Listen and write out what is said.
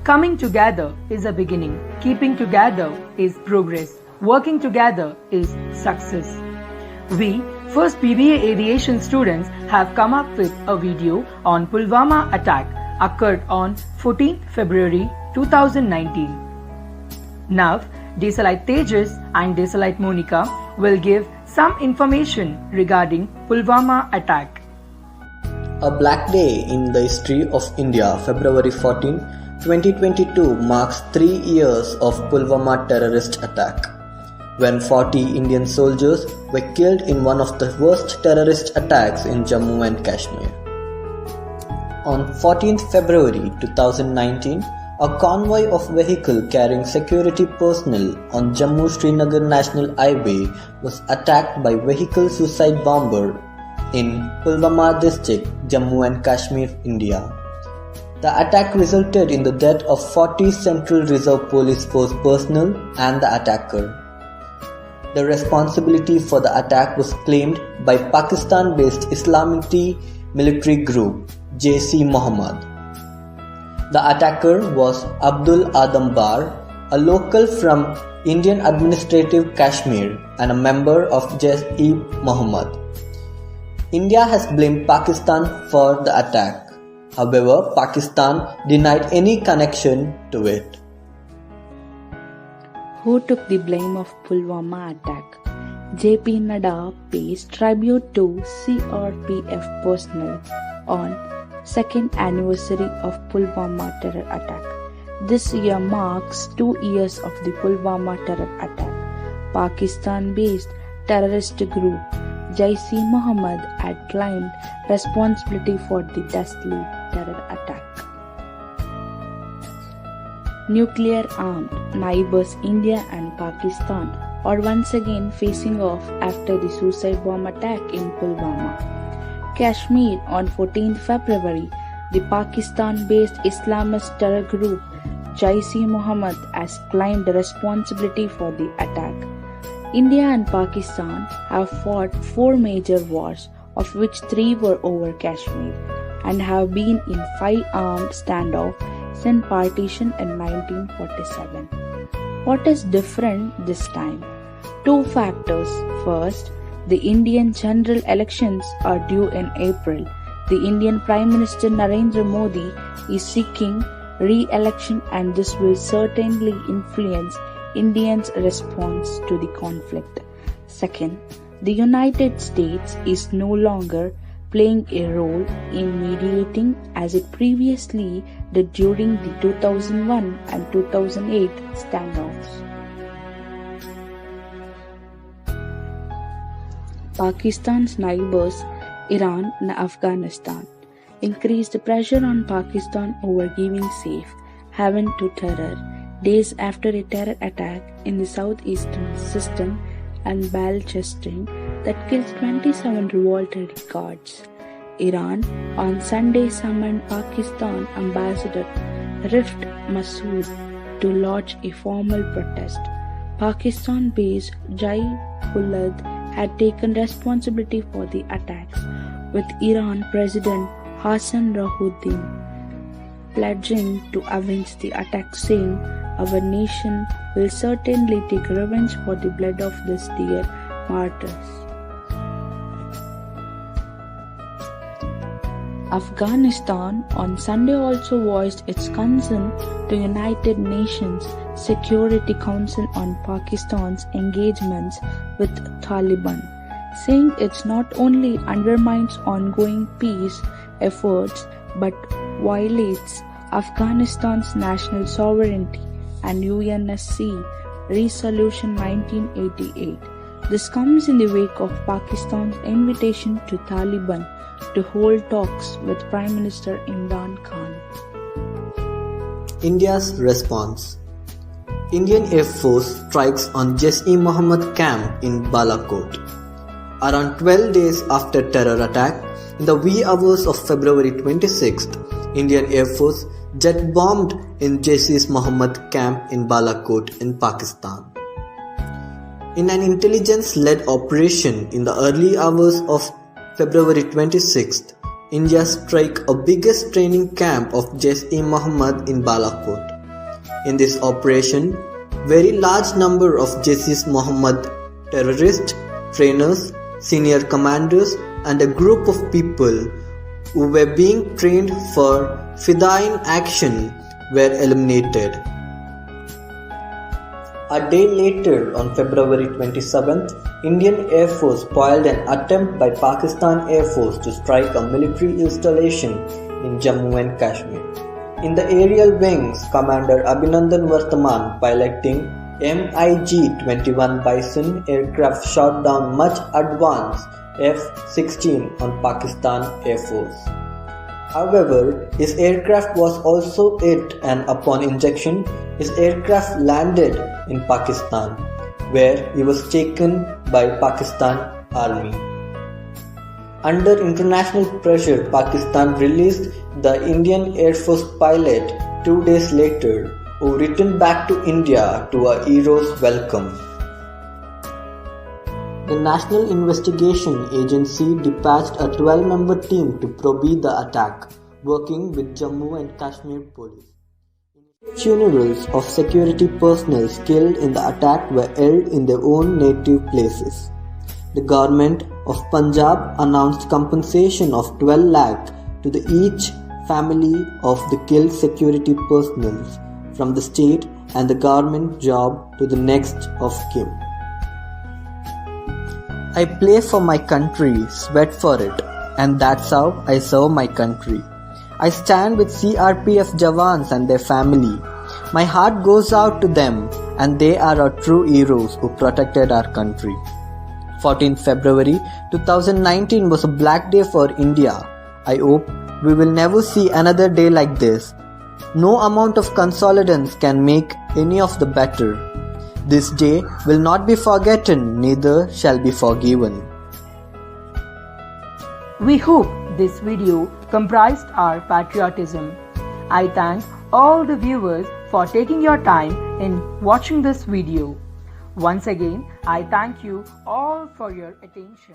Coming together is a beginning. Keeping together is progress. Working together is success. We, first BBA Aviation students, have come up with a video on Pulwama Attack occurred on 14th February 2019. Now, Desalite Tejas and Desalite Monica will give some information regarding Pulwama Attack. A black day in the history of India, February 14, 2022 marks 3 years of Pulwama terrorist attack, when 40 Indian soldiers were killed in one of the worst terrorist attacks in Jammu and Kashmir. On 14th February 2019, a convoy of vehicles carrying security personnel on Jammu-Srinagar National Highway was attacked by vehicle suicide bomber in Pulwama district, Jammu and Kashmir, India. The attack resulted in the death of 40 Central Reserve Police Force personnel and the attacker. The responsibility for the attack was claimed by Pakistan-based Islamic military group Jaish-e Mohammed. The attacker was Abdul Adam Bar, a local from Indian administrative Kashmir and a member of Jaish-e Mohammed. India has blamed Pakistan for the attack. However, Pakistan denied any connection to it. Who took the blame of Pulwama attack? JP Nadda pays tribute to CRPF personnel on 2nd anniversary of Pulwama terror attack. This year marks 2 years of the Pulwama terror attack. Pakistan-based terrorist group Jaish-e Mohammed had claimed responsibility for the deadly terror attack. Nuclear-armed neighbors India and Pakistan are once again facing off after the suicide bomb attack in Pulwama, Kashmir on 14th February. The Pakistan-based Islamist terror group Jaish-e Mohammed has claimed responsibility for the attack. India and Pakistan have fought 4 major wars, of which 3 were over Kashmir, and have been in 5 armed standoffs since partition in 1947. What is different this time? 2 factors. First, the Indian general elections are due in April. The Indian Prime Minister Narendra Modi is seeking re-election, and this will certainly influence Indians' response to the conflict. Second, the United States is no longer playing a role in mediating as it previously did during the 2001 and 2008 standoffs. Pakistan's neighbors Iran and Afghanistan increased pressure on Pakistan over giving safe haven to terror days after a terror attack in the southeastern system and Balochistan that killed 27 revolted guards. Iran on Sunday summoned Pakistan Ambassador Rift Masood to lodge a formal protest. Pakistan-based Jai Pulad had taken responsibility for the attacks, with Iran President Hassan Rouhani pledging to avenge the attack, saying, "Our nation will certainly take revenge for the blood of these dear martyrs." Afghanistan on Sunday also voiced its concern to United Nations Security Council on Pakistan's engagements with Taliban, saying it not only undermines ongoing peace efforts but violates Afghanistan's national sovereignty and UNSC Resolution 1988. This comes in the wake of Pakistan's invitation to Taliban to hold talks with Prime Minister Imran Khan. India's response. Indian Air Force strikes on Jaish-e Mohammed camp in Balakot. Around 12 days after terror attack, in the wee hours of February 26th, Indian Air Force jet bombed in Jaish-e Mohammed camp in Balakot in Pakistan. In an intelligence-led operation in the early hours of February 26th, India struck a biggest training camp of Jaish-e Mohammed in Balakot. In this operation, very large number of Jaish Mohammed terrorists, trainers, senior commanders and a group of people who were being trained for Fidayeen action were eliminated. A day later, on February 27th, Indian Air Force foiled an attempt by Pakistan Air Force to strike a military installation in Jammu and Kashmir. In the aerial wings, Commander Abhinandan Varthaman piloting MiG-21 Bison aircraft shot down much advanced F-16 on Pakistan Air Force. However, his aircraft was also hit and upon injection, his aircraft landed in Pakistan, where he was taken by Pakistan Army. Under international pressure, Pakistan released the Indian Air Force pilot 2 days later, who returned back to India to a hero's welcome. The National Investigation Agency dispatched a 12-member team to probe the attack, working with Jammu and Kashmir police. Funerals of security personnel killed in the attack were held in their own native places. The government of Punjab announced compensation of 12 lakh to each family of the killed security personnel from the state and the government job to the next of kin. I play for my country, sweat for it, and that's how I serve my country. I stand with CRPF Jawans and their family. My heart goes out to them, and they are our true heroes who protected our country. 14th February 2019 was a black day for India. I hope we will never see another day like this. No amount of consolidance can make any of the better. This day will not be forgotten, neither shall be forgiven. We hope this video comprised our patriotism. I thank all the viewers for taking your time in watching this video. Once again, I thank you all for your attention.